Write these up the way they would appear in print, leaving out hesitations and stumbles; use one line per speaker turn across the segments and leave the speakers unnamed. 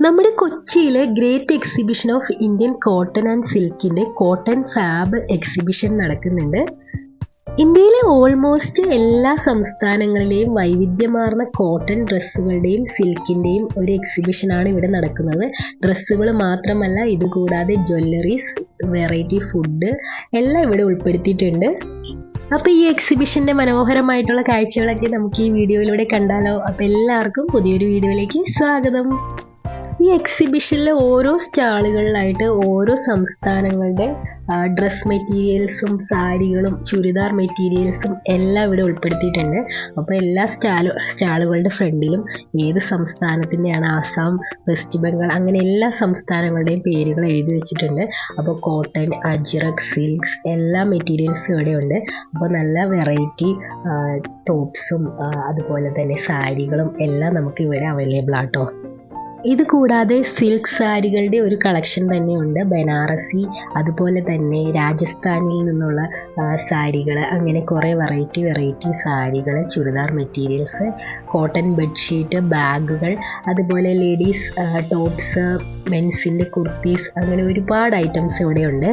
നമ്മുടെ കൊച്ചിയിലെ great exhibition of Indian cotton and സിൽക്കിന്റെ കോട്ടൺ ഫാബ് എക്സിബിഷൻ നടക്കുന്നുണ്ട്. ഇന്ത്യയിലെ ഓൾമോസ്റ്റ് എല്ലാ സംസ്ഥാനങ്ങളിലെയും വൈവിധ്യമാർന്ന കോട്ടൺ ഡ്രസ്സുകളുടെയും സിൽക്കിന്റെയും ഒരു എക്സിബിഷനാണ് ഇവിടെ നടക്കുന്നത്. ഡ്രസ്സുകൾ മാത്രമല്ല, ഇതുകൂടാതെ ജ്വല്ലറീസ്, വെറൈറ്റി ഫുഡ് എല്ലാം ഇവിടെ ഉൾപ്പെടുത്തിയിട്ടുണ്ട്. അപ്പോൾ ഈ എക്സിബിഷന്റെ മനോഹരമായിട്ടുള്ള കാഴ്ചകളൊക്കെ നമുക്ക് ഈ വീഡിയോയിലൂടെ കണ്ടാലോ? അപ്പോൾ എല്ലാവർക്കും പുതിയൊരു വീഡിയോയിലേക്ക് സ്വാഗതം. ഈ എക്സിബിഷനിലെ ഓരോ സ്റ്റാളുകളിലായിട്ട് ഓരോ സംസ്ഥാനങ്ങളുടെ ഡ്രസ് മെറ്റീരിയൽസും സാരികളും ചുരിദാർ മെറ്റീരിയൽസും എല്ലാം ഇവിടെ ഉൾപ്പെടുത്തിയിട്ടുണ്ട്. അപ്പോൾ എല്ലാ സ്റ്റാളുകളുടെ ഫ്രണ്ടിലും ഏത് സംസ്ഥാനത്തിൻ്റെയാണ്, ആസാം, വെസ്റ്റ് ബംഗാൾ, അങ്ങനെ എല്ലാ സംസ്ഥാനങ്ങളുടെയും പേരുകൾ എഴുതി വെച്ചിട്ടുണ്ട്. അപ്പോൾ കോട്ടൺ, അജ്രക്, സിൽക്സ് എല്ലാ മെറ്റീരിയൽസും ഇവിടെ ഉണ്ട്. അപ്പോൾ നല്ല വെറൈറ്റി ടോപ്സും അതുപോലെ തന്നെ സാരികളും എല്ലാം നമുക്ക് ഇവിടെ അവൈലബിൾ ആട്ടോ. ഇത് കൂടാതെ സിൽക്ക് സാരികളുടെ ഒരു കളക്ഷൻ തന്നെയുണ്ട്. ബനാറസി, അതുപോലെ തന്നെ രാജസ്ഥാനിൽ നിന്നുള്ള സാരികൾ, അങ്ങനെ കുറേ വെറൈറ്റി സാരികൾ, ചുരിദാർ മെറ്റീരിയൽസ്, കോട്ടൺ ബെഡ്ഷീറ്റ്, ബാഗുകൾ, അതുപോലെ ലേഡീസ് ടോപ്സ്, മെൻസിൻ്റെ കുർത്തീസ്, അങ്ങനെ ഒരുപാട് ഐറ്റംസ് ഇവിടെയുണ്ട്.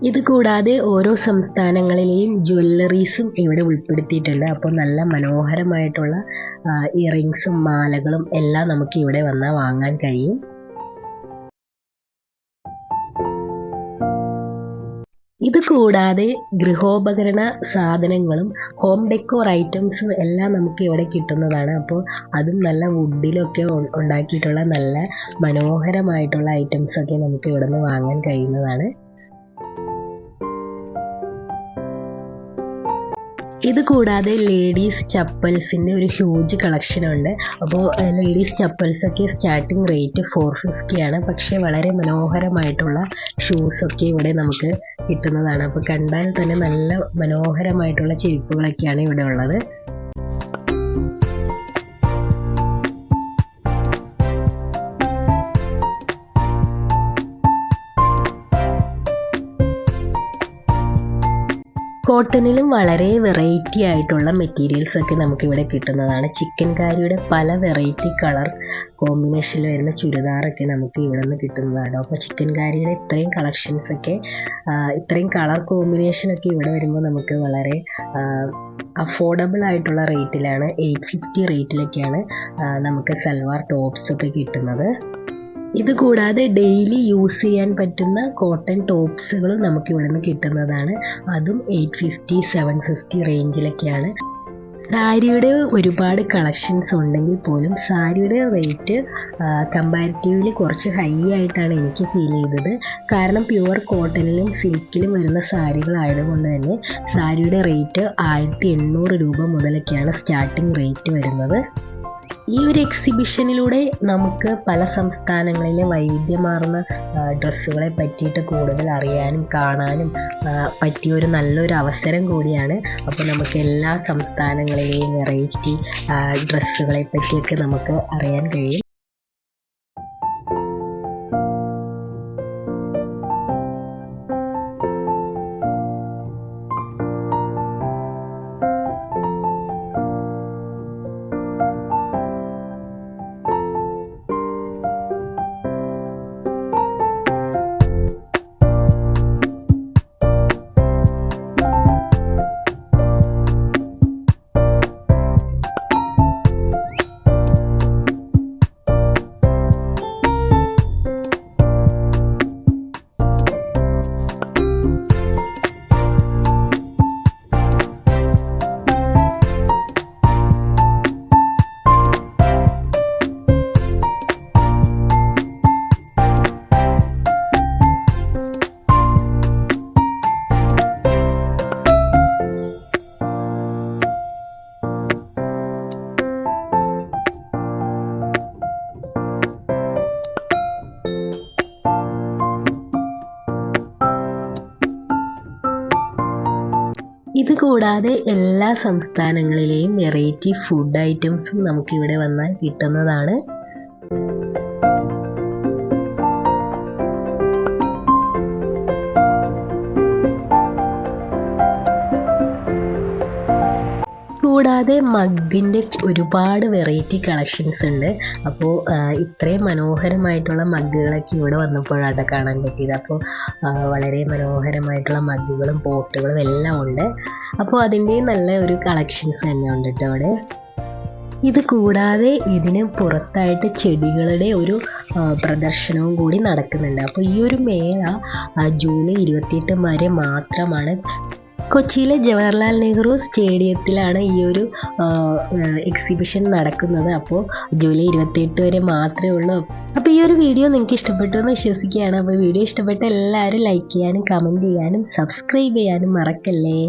ഇത് കൂടാതെ ഓരോ സംസ്ഥാനങ്ങളിലെയും ജ്വല്ലറീസും ഇവിടെ ഉൾപ്പെടുത്തിയിട്ടുണ്ട്. അപ്പോൾ നല്ല മനോഹരമായിട്ടുള്ള ഇയറിങ്സും മാലകളും എല്ലാം നമുക്ക് ഇവിടെ വന്നാൽ വാങ്ങാൻ കഴിയും. ഇത് കൂടാതെ ഗൃഹോപകരണ സാധനങ്ങളും ഹോം ഡെക്കോർ ഐറ്റംസും എല്ലാം നമുക്ക് ഇവിടെ കിട്ടുന്നതാണ്. അപ്പോൾ അതും നല്ല വുഡിലൊക്കെ ഉണ്ടാക്കിയിട്ടുള്ള നല്ല മനോഹരമായിട്ടുള്ള ഐറ്റംസൊക്കെ നമുക്ക് ഇവിടെ നിന്ന് വാങ്ങാൻ കഴിയുന്നതാണ്. ഇത് കൂടാതെ ലേഡീസ് ചപ്പൽസിൻ്റെ ഒരു ഹ്യൂജ് കളക്ഷൻ ഉണ്ട്. അപ്പോൾ ലേഡീസ് ചപ്പൽസൊക്കെ സ്റ്റാർട്ടിങ് റേറ്റ് 450 ആണ്. പക്ഷേ വളരെ മനോഹരമായിട്ടുള്ള ഷൂസൊക്കെ ഇവിടെ നമുക്ക് കിട്ടുന്നതാണ്. അപ്പോൾ കണ്ടാൽ തന്നെ നല്ല മനോഹരമായിട്ടുള്ള ചെരുപ്പുകളൊക്കെയാണ് ഇവിടെ ഉള്ളത്. കോട്ടണിലും വളരെ വെറൈറ്റി ആയിട്ടുള്ള മെറ്റീരിയൽസ് ഒക്കെ നമുക്കിവിടെ കിട്ടുന്നതാണ്. ചിക്കൻ കാരിയുടെ പല വെറൈറ്റി കളർ കോമ്പിനേഷനിൽ വരുന്ന ചുരിദാറൊക്കെ നമുക്ക് ഇവിടെ നിന്ന് കിട്ടുന്നതാണ്. അപ്പോൾ ചിക്കൻ കാരിയുടെ ഇത്രയും കളക്ഷൻസൊക്കെ, ഇത്രയും കളർ കോമ്പിനേഷനൊക്കെ ഇവിടെ വരുമ്പോൾ നമുക്ക് വളരെ അഫോർഡബിൾ ആയിട്ടുള്ള റേറ്റിലാണ്, 850 റേറ്റിലൊക്കെയാണ് നമുക്ക് സൽവാർ ടോപ്സൊക്കെ കിട്ടുന്നത്. ഇത് കൂടാതെ ഡെയിലി യൂസ് ചെയ്യാൻ പറ്റുന്ന കോട്ടൺ ടോപ്സുകളും നമുക്ക് ഇവിടെ നിന്ന് കിട്ടുന്നതാണ്. അതും 850, 750 റേഞ്ചിലൊക്കെയാണ്. സാരിയുടെ ഒരുപാട് കളക്ഷൻസ് ഉണ്ടെങ്കിൽ പോലും സാരിയുടെ റേറ്റ് കമ്പാരിറ്റീവ്ലി കുറച്ച് ഹൈ ആയിട്ടാണ് എനിക്ക് ഫീൽ ചെയ്തത്. കാരണം പ്യുവർ കോട്ടണിലും സിൽക്കിലും വരുന്ന സാരികളായതുകൊണ്ട് തന്നെ സാരിയുടെ റേറ്റ് 1800 രൂപ മുതലൊക്കെയാണ് സ്റ്റാർട്ടിംഗ് റേറ്റ് വരുന്നത്. ഈ ഒരു എക്സിബിഷനിലൂടെ നമുക്ക് പല സംസ്ഥാനങ്ങളിലെ വൈവിധ്യമാർന്ന ഡ്രസ്സുകളെ പറ്റിയിട്ട് കൂടുതൽ അറിയാനും കാണാനും പറ്റിയ ഒരു നല്ലൊരു അവസരം കൂടിയാണ്. അപ്പോൾ നമുക്ക് എല്ലാ സംസ്ഥാനങ്ങളിലെയും വെറൈറ്റി ഡ്രസ്സുകളെ പറ്റിയൊക്കെ നമുക്ക് അറിയാൻ കഴിയും. ഇത് കൂടാതെ എല്ലാ സംസ്ഥാനങ്ങളിലെയും വെറൈറ്റി ഫുഡ് ഐറ്റംസും നമുക്കിവിടെ വന്നാൽ കിട്ടുന്നതാണ്. കൂടാതെ മഗ്ഗിൻ്റെ ഒരുപാട് വെറൈറ്റി കളക്ഷൻസ് ഉണ്ട്. അപ്പോൾ ഇത്രയും മനോഹരമായിട്ടുള്ള മഗ്ഗുകളൊക്കെ ഇവിടെ വന്നപ്പോഴാണ് കാണാൻ പറ്റിയത്. അപ്പോൾ വളരെ മനോഹരമായിട്ടുള്ള മഗ്ഗുകളും പോട്ടുകളും എല്ലാം ഉണ്ട്. അപ്പോൾ അതിൻ്റെയും നല്ല ഒരു കളക്ഷൻസ് തന്നെ ഉണ്ട് കേട്ടോ അവിടെ. ഇത് കൂടാതെ ഇതിന് പുറത്തായിട്ട് ചെടികളുടെ ഒരു പ്രദർശനവും കൂടി നടക്കുന്നുണ്ട്. അപ്പോൾ ഈ ഒരു മേള ജൂലൈ 28 വരെ മാത്രമാണ്. കൊച്ചിയിലെ ജവഹർലാൽ നെഹ്റു സ്റ്റേഡിയത്തിലാണ് ഈ ഒരു എക്സിബിഷൻ നടക്കുന്നത്. അപ്പോൾ ജൂലൈ 28 വരെ മാത്രമേ ഉള്ളൂ. അപ്പോൾ ഈ ഒരു വീഡിയോ നിങ്ങൾക്ക് ഇഷ്ടപ്പെട്ടു എന്ന് വിശ്വസിക്കുകയാണ്. അപ്പോൾ വീഡിയോ ഇഷ്ടപ്പെട്ട എല്ലാവരും ലൈക്ക് ചെയ്യാനും കമൻറ്റ് ചെയ്യാനും സബ്സ്ക്രൈബ് ചെയ്യാനും മറക്കല്ലേ.